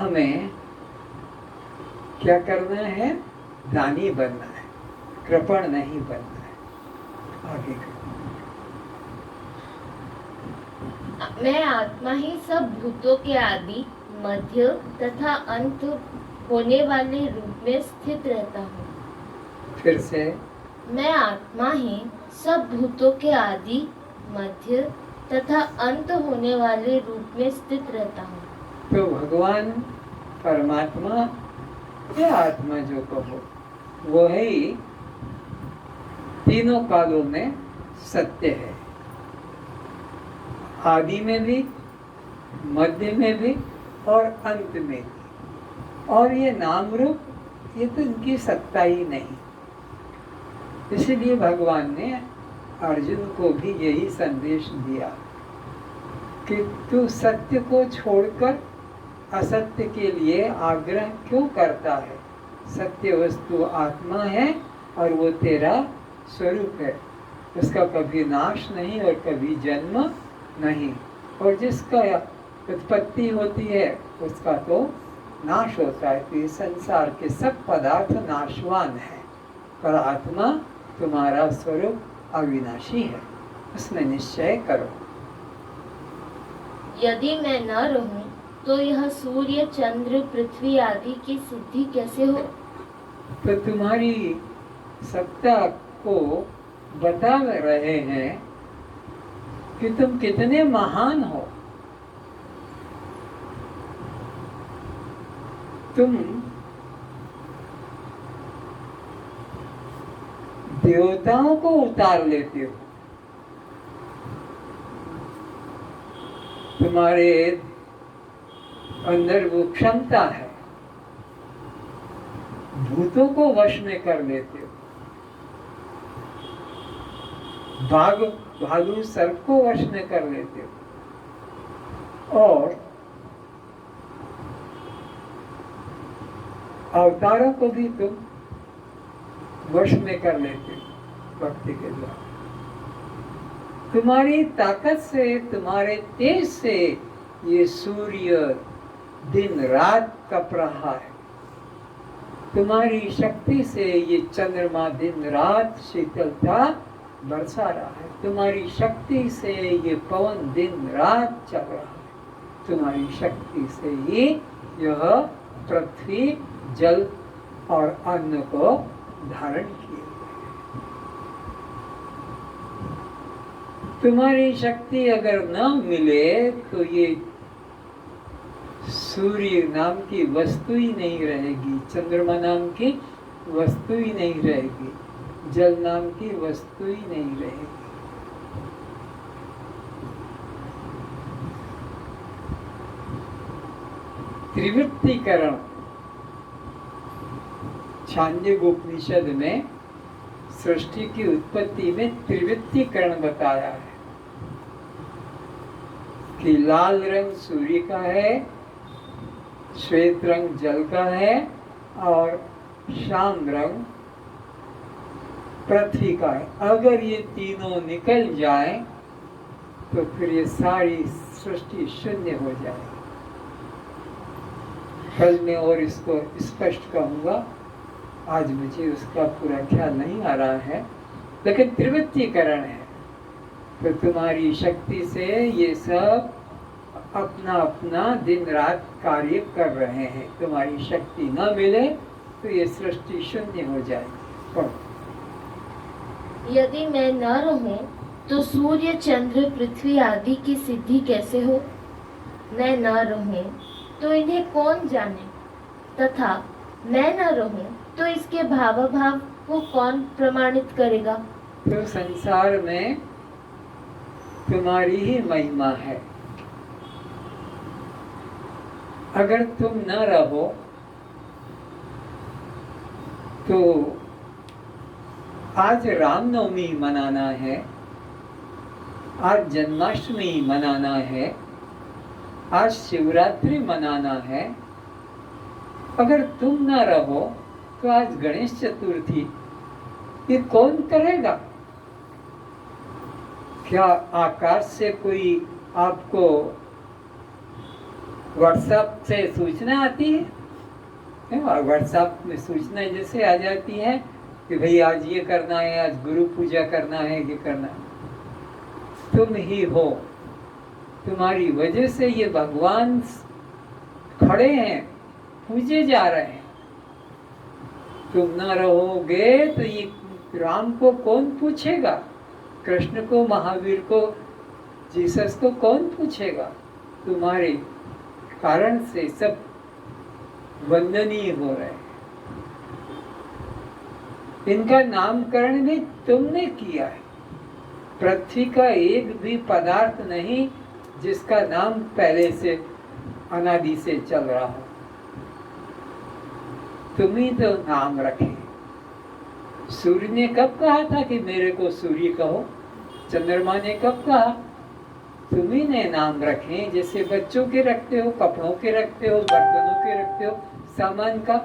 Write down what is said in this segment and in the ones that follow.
हमें क्या करना है? दानी बनना है, कृपण नहीं बनना है। आगे मैं आत्मा ही सब भूतों के आदि, मध्य तथा अंत होने वाले रूप में स्थित रहता हूँ। फिर से, मैं आत्मा ही सब भूतों के आदि, मध्य तथा अंत होने वाले रूप में स्थित रहता हूँ। तो भगवान परमात्मा या आत्मा जो कहो, वो ही तीनों कालों में सत्य है, आदि में भी, मध्य में भी और अंत में भी। और ये नाम रूप, ये तो इनकी सत्ता ही नहीं। इसलिए भगवान ने अर्जुन को भी यही संदेश दिया कि तू सत्य को छोड़कर असत्य के लिए आग्रह क्यों करता है? सत्य वस्तु आत्मा है और वो तेरा स्वरूप है, उसका कभी नाश नहीं और कभी जन्म नहीं। और जिसका उत्पत्ति होती है उसका तो नाश होता है। तो ये संसार के सब पदार्थ नाशवान है, पर आत्मा तुम्हारा स्वरूप अविनाशी है, उसमें निश्चय करो। यदि मैं न रहूं तो यह सूर्य, चंद्र, पृथ्वी आदि की सिद्धि कैसे हो? तो तुम्हारी सत्ता को बता रहे हैं कि तुम कितने महान हो। तुम देवताओं को उतार लेते हो। तुम्हारे अंदर वो क्षमता है, भूतों को वश में कर लेते हो, भालू सर्प को वश में कर लेते हो, और अवतारों को भी तुम वश में कर लेते हो भक्ति के द्वारा। तुम्हारी ताकत से, तुम्हारे तेज से ये सूर्य दिन रात कप रहा है, तुम्हारी शक्ति से ये चंद्रमा दिन रात शीतलता बरसा रहा है, तुम्हारी शक्ति से ये पवन दिन रात चल रहा है, तुम्हारी शक्ति से ही यह पृथ्वी जल और अन्न को धारण किए। तुम्हारी शक्ति अगर न मिले तो ये सूर्य नाम की वस्तु ही नहीं रहेगी, चंद्रमा नाम की वस्तु ही नहीं रहेगी, जल नाम की वस्तु ही नहीं रहेगी। त्रिवृत्तीकरण छांदोग्योपनिषद में सृष्टि की उत्पत्ति में त्रिवृत्तीकरण बताया है कि लाल रंग सूर्य का है, श्वेत रंग जल का है और श्याम रंग पृथ्वी का है। अगर ये तीनों निकल जाए तो फिर ये सारी सृष्टि शून्य हो जाए। कल मैं और इसको स्पष्ट कहूँगा, आज मुझे उसका पूरा ख्याल नहीं आ रहा है, लेकिन त्रिवृत्तीकरण है। तो तुम्हारी शक्ति से ये सब अपना अपना दिन रात कार्य कर रहे हैं। तुम्हारी शक्ति न मिले तो ये सृष्टि शून्य हो जाएगी। यदि मैं न रहूं तो सूर्य, चंद्र, पृथ्वी आदि की सिद्धि कैसे हो? मैं न रहूं तो इन्हें कौन जाने, तथा मैं न रहूं तो इसके भावाभाव को कौन प्रमाणित करेगा? तो संसार में तुम्हारी ही महिमा है। अगर तुम न रहो तो आज रामनवमी मनाना है, आज जन्माष्टमी मनाना है, आज शिवरात्रि मनाना है। अगर तुम न रहो तो आज गणेश चतुर्थी, ये कौन करेगा? क्या आकाश से कोई आपको व्हाट्सएप से सूचना आती है और व्हाट्सएप में सूचना जैसे आ जाती है कि भाई आज ये करना है, आज गुरु पूजा करना है, ये करना है। तुम ही हो, तुम्हारी वजह से ये भगवान खड़े हैं, पूजे जा रहे हैं। तुम ना रहोगे तो ये राम को कौन पूछेगा, कृष्ण को, महावीर को, जीसस को कौन पूछेगा? तुम्हारे कारण से सब वंदनीय हो रहे हैं। इनका नामकरण भी तुमने किया है। पृथ्वी का एक भी पदार्थ नहीं जिसका नाम पहले से अनादि से चल रहा हो। तुम ही तो नाम रखे। सूर्य ने कब कहा था कि मेरे को सूर्य कहो? चंद्रमा ने कब कहा? तुम ही ने नाम रखे, जैसे बच्चों के रखते हो, कपड़ों के रखते हो, बर्तनों के रखते हो, सामान का।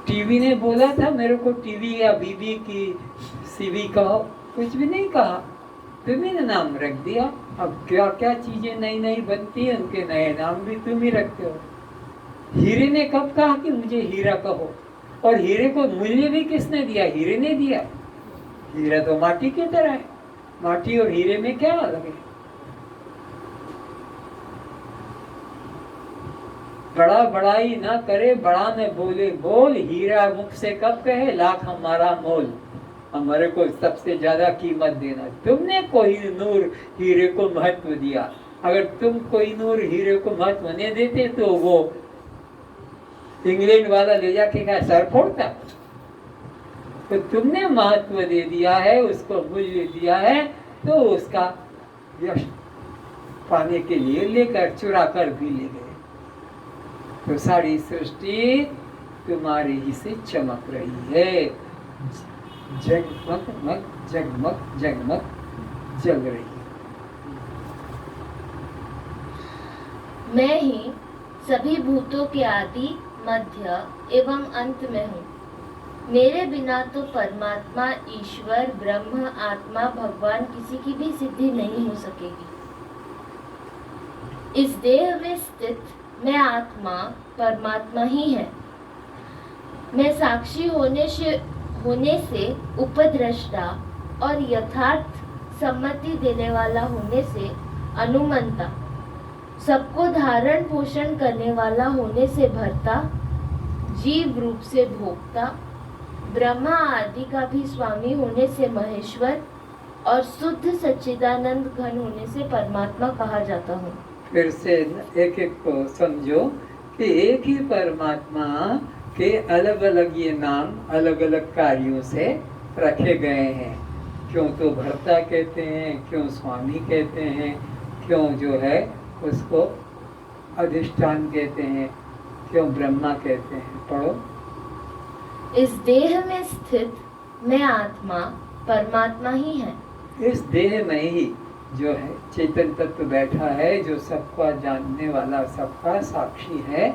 टीवी ने बोला था मेरे को टीवी या बीबी की सीवी कहो, कुछ भी नहीं कहा, तुम्ही ने नाम रख दिया। अब क्या क्या चीजें नई नई बनती है, उनके नए नाम भी तुम ही रखते हो। हीरे ने कब कहा कि मुझे हीरा कहो? और हीरे को मूल्य भी किसने दिया? हीरे ने दिया। हीरा तो माटी की तरह है, माटी और हीरे में क्या अलग है? बड़ा बड़ाई ना करे, बड़ा ने बोले बोल, हीरा मुख से कब कहे लाख हमारा मोल। हमारे को सबसे ज्यादा कीमत देना। तुमने कोहिनूर हीरे को महत्व दिया। अगर तुम कोहिनूर हीरे को महत्व नहीं देते तो वो इंग्लैंड वाला ले जाके क्या सर फोड़ता? तो तुमने महत्व दे दिया है, उसको मूल्य दिया है, तो उसका यश पाने के लिए लेकर चुरा कर भी ले गए। तो सारी सृष्टि तुम्हारी ही से चमक रही है, जगमग मग जगमग जगमग जल रही है। मैं ही सभी भूतों के आदि, मध्य एवं अंत में हूँ। मेरे बिना तो परमात्मा, ईश्वर, ब्रह्म, आत्मा, भगवान किसी की भी सिद्धि नहीं हो सकेगी। इस देह में स्थित मैं आत्मा परमात्मा ही है। मैं साक्षी होने से उपद्रष्टा और यथार्थ सम्मति देने वाला होने से अनुमंता, सबको धारण पोषण करने वाला होने से भर्ता, जीव रूप से भोक्ता, ब्रह्मा आदि का भी स्वामी होने से महेश्वर और शुद्ध सच्चिदानंद घन होने से परमात्मा कहा जाता हूँ। फिर से एक एक को समझो कि एक ही परमात्मा के अलग अलग ये नाम अलग अलग कार्यों से रखे गए हैं। क्यों तो भर्ता कहते हैं, क्यों स्वामी कहते हैं, क्यों जो है उसको अधिष्ठान कहते हैं, क्यों ब्रह्मा कहते हैं। पढ़ो। इस देह में स्थित मैं आत्मा परमात्मा ही है। इस देह में ही जो है चेतन तत्व बैठा है, जो सबका जानने वाला, सबका साक्षी है,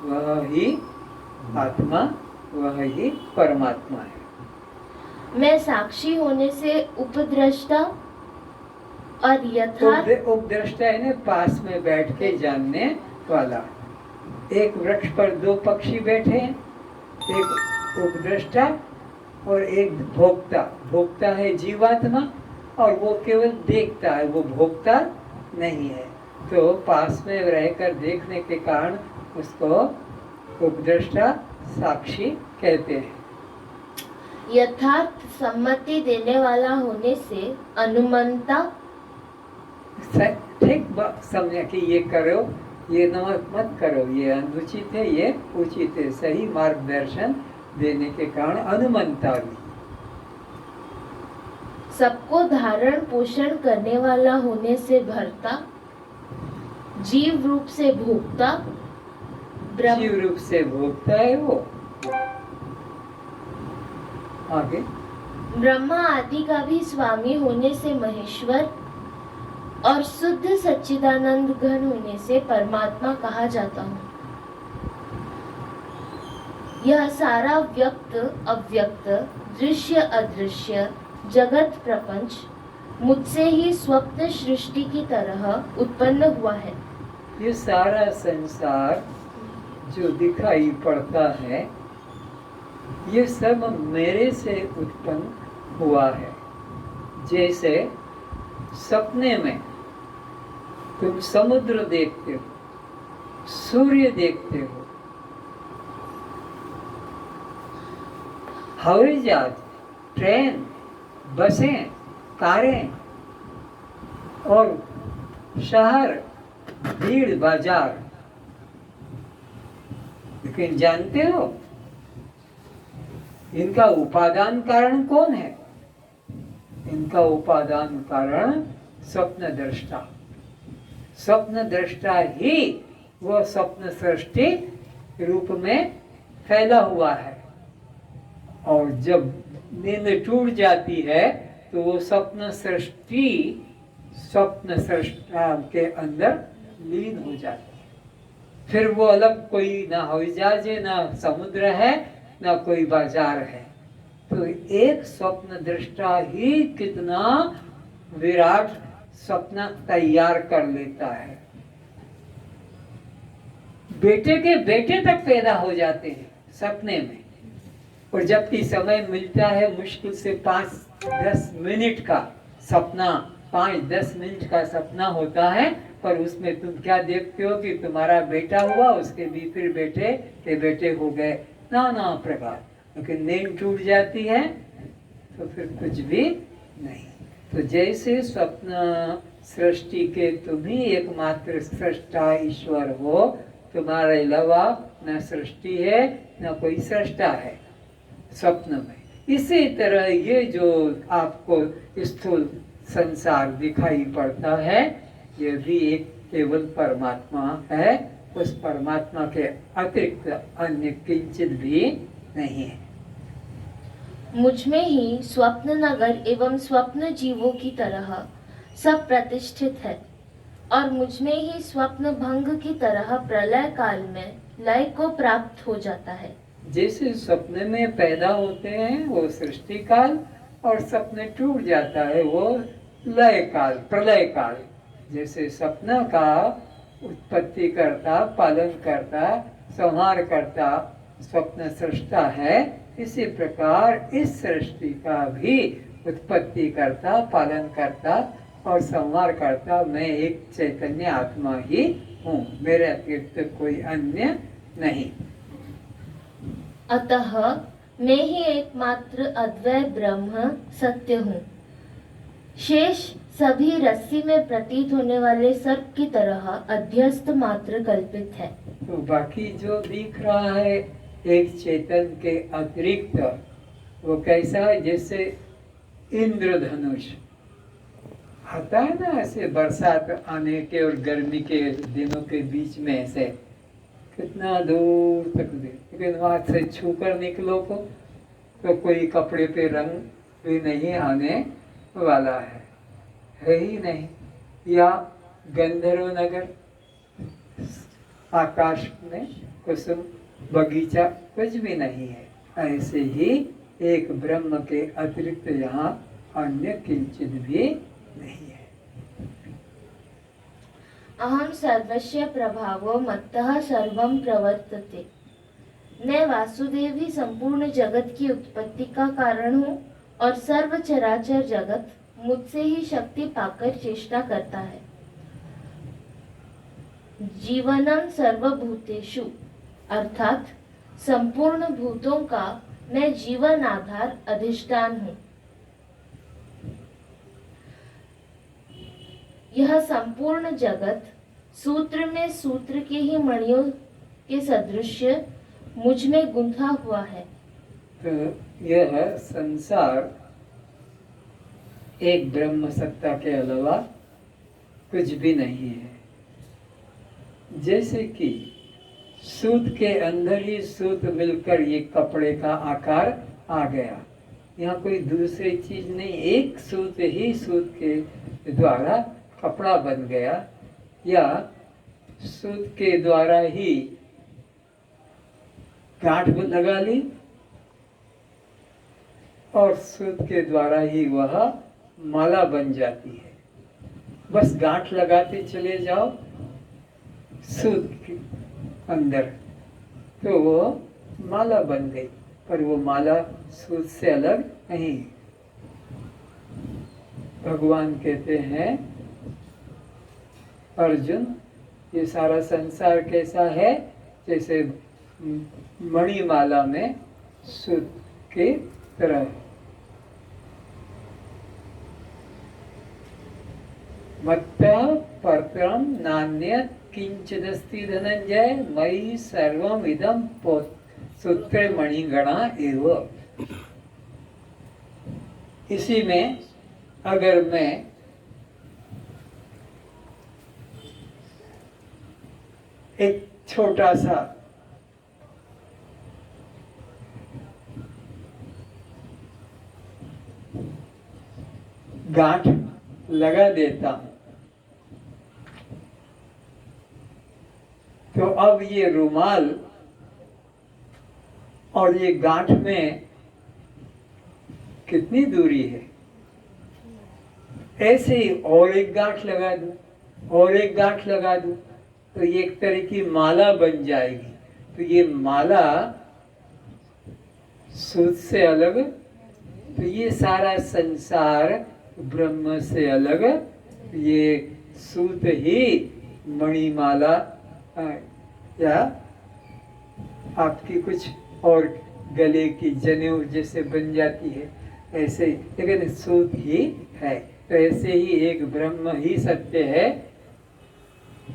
वह ही आत्मा, वह ही परमात्मा है। मैं साक्षी होने से उपद्रष्टा और यथार्थ उपद्रष्टा है ना, पास में बैठ के जानने वाला। एक वृक्ष पर दो पक्षी बैठे हैं, एक उपद्रष्टा और एक भोक्ता। भोक्ता है जीवात्मा और वो केवल देखता है, वो भोक्ता नहीं है। तो पास में रहकर देखने के कारण उसको उपद्रष्टा, साक्षी कहते हैं। यथार्थ सम्मति देने वाला होने से अनुमंता, ठीक समझे कि ये करो, ये मत करो, ये अनुचित है, ये उचित है, सही मार्गदर्शन देने के कारण अनुमंता भी। सबको धारण पोषण करने वाला होने से भर्ता, जीव रूप से भोक्ता, जीव रूप से भोक्ता है वो। आगे ब्रह्मा आदि का भी स्वामी होने से महेश्वर और शुद्ध सच्चिदानंद घन होने से परमात्मा कहा जाता हूँ। यह सारा व्यक्त अव्यक्त, दृश्य अदृश्य जगत प्रपंच मुझसे ही स्वप्न सृष्टि की तरह उत्पन्न हुआ है। ये सारा संसार जो दिखाई पड़ता है ये सब मेरे से उत्पन्न हुआ है। जैसे सपने में तुम समुद्र देखते हो, सूर्य देखते हो, हवाई जहाज, ट्रेन, बसें, कारें और शहर, भीड़ बाजार, लेकिन जानते हो इनका उपादान कारण कौन है? इनका उपादान कारण स्वप्न दृष्टा। स्वप्न दृष्टा ही वह स्वप्न सृष्टि रूप में फैला हुआ है, और जब नींद टूट जाती है तो वो स्वप्न सृष्टि स्वप्न सृष्टा के अंदर लीन हो जाती है। फिर वो अलग कोई ना हवाई जहाज है, ना समुद्र है, ना कोई बाजार है। तो एक स्वप्न दृष्टा ही कितना विराट स्वप्न तैयार कर लेता है। बेटे के बेटे तक पैदा हो जाते हैं सपने में, और जबकि समय मिलता है मुश्किल से 5-10 मिनट का सपना, 5-10 मिनट का सपना होता है, पर उसमें तुम क्या देखते हो कि तुम्हारा बेटा हुआ, उसके भी फिर बेटे के बेटे हो गए, नाना प्रकार। लेकिन नींद टूट जाती है तो फिर कुछ भी नहीं। तो जैसे स्वप्न सृष्टि के तुम ही एकमात्र सृष्टा ईश्वर हो, तुम्हारे अलावा न सृष्टि है न कोई सृष्टा है स्वप्न में। इसी तरह ये जो आपको स्थूल संसार दिखाई पड़ता है ये भी एक केवल परमात्मा है, उस परमात्मा के अतिरिक्त अन्य किंचित भी नहीं है। मुझ में ही स्वप्न नगर एवं स्वप्न जीवों की तरह सब प्रतिष्ठित है, और मुझ में ही स्वप्न भंग की तरह प्रलय काल में लय को प्राप्त हो जाता है। जैसे सपने में पैदा होते हैं वो सृष्टि काल, और सपने टूट जाता है वो लय काल, प्रलय काल। जैसे सपना का उत्पत्ति करता, पालन करता, संहार करता स्वप्न सृष्टा है, इसी प्रकार इस सृष्टि का भी उत्पत्ति करता, पालन करता और संहार करता मैं एक चैतन्य आत्मा ही हूँ, मेरे अतिरिक्त कोई अन्य नहीं। अतः मैं ही एकमात्र अद्वय ब्रह्म सत्य हूँ। शेष सभी रस्सी में प्रतीत होने वाले सर्प की तरह अध्यस्त मात्र कल्पित है। तो बाकी जो दिख रहा है एक चेतन के अतिरिक्त वो कैसा है? जैसे इंद्रधनुष आता है ना, ऐसे बरसात आने के और गर्मी के दिनों के बीच में ऐसे कितना दूर तक दे, लेकिन वहां से छू कर निकलो तो कोई कपड़े पे रंग भी नहीं आने वाला है ही नहीं। या गंधर्व नगर, आकाश में कुसुम बगीचा कुछ भी नहीं है। ऐसे ही एक ब्रह्म के अतिरिक्त यहाँ अन्य किंचित भी नहीं है। अहम सर्वस्य प्रभावो मत्तः सर्वं प्रवर्तते। मैं वासुदेव ही संपूर्ण जगत की उत्पत्ति का कारण हूँ, और सर्व चराचर जगत मुझसे ही शक्ति पाकर चेष्टा करता है। जीवनं सर्वभूतेषु अर्थात संपूर्ण भूतों का मैं जीवन आधार अधिष्ठान हूँ। यह संपूर्ण जगत सूत्र में सूत्र के ही मणियों के सदृश मुझ में गुंथा हुआ है। तो यह संसार एक ब्रह्म सत्ता के अलावा कुछ भी नहीं है। जैसे कि सूत के अंदर ही सूत मिलकर ये कपड़े का आकार आ गया, यहाँ कोई दूसरी चीज नहीं, एक सूत ही सूत के द्वारा कपड़ा बन गया, या सूत के द्वारा ही गांठ लगा ली और सूत के द्वारा ही वह माला बन जाती है। बस गांठ लगाते चले जाओ सूत के अंदर, तो वो माला बन गई, पर वो माला सूत से अलग नहीं। भगवान कहते हैं, अर्जुन ये सारा संसार कैसा है, जैसे मणिमाला में सूत की तरह। मत्तः परतरं नान्यत् किंचिदस्ति धनंजय, मयि सर्वम् इदं सूत्रे मणिगणा एव। इसी में अगर मैं एक छोटा सा गांठ लगा देता हूं, तो अब ये रुमाल और ये गांठ में कितनी दूरी है। ऐसे ही और एक गांठ लगा दूं, और एक गांठ लगा दूं, तो ये एक तरह की माला बन जाएगी। तो ये माला सूत से अलग, तो ये सारा संसार ब्रह्म से अलग। ये सूत ही मणिमाला या आपकी कुछ और गले की जनेऊ जैसे बन जाती है, ऐसे ही, लेकिन सूत ही है। तो ऐसे ही एक ब्रह्म ही सत्य है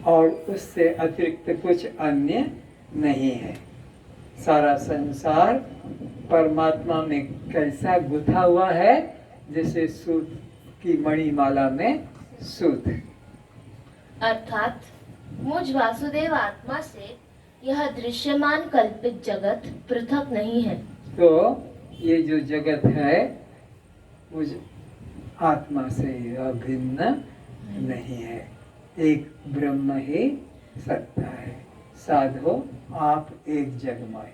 और उससे अतिरिक्त कुछ अन्य नहीं है। सारा संसार परमात्मा में कैसा गुथा हुआ है, जैसे सूत की मणिमाला में सूत। अर्थात मुझ वासुदेव आत्मा से यह दृश्यमान कल्पित जगत पृथक नहीं है। तो ये जो जगत है मुझ आत्मा से अभिन्न नहीं है, एक ब्रह्म ही सत्ता है। साधो आप एक जगमाए।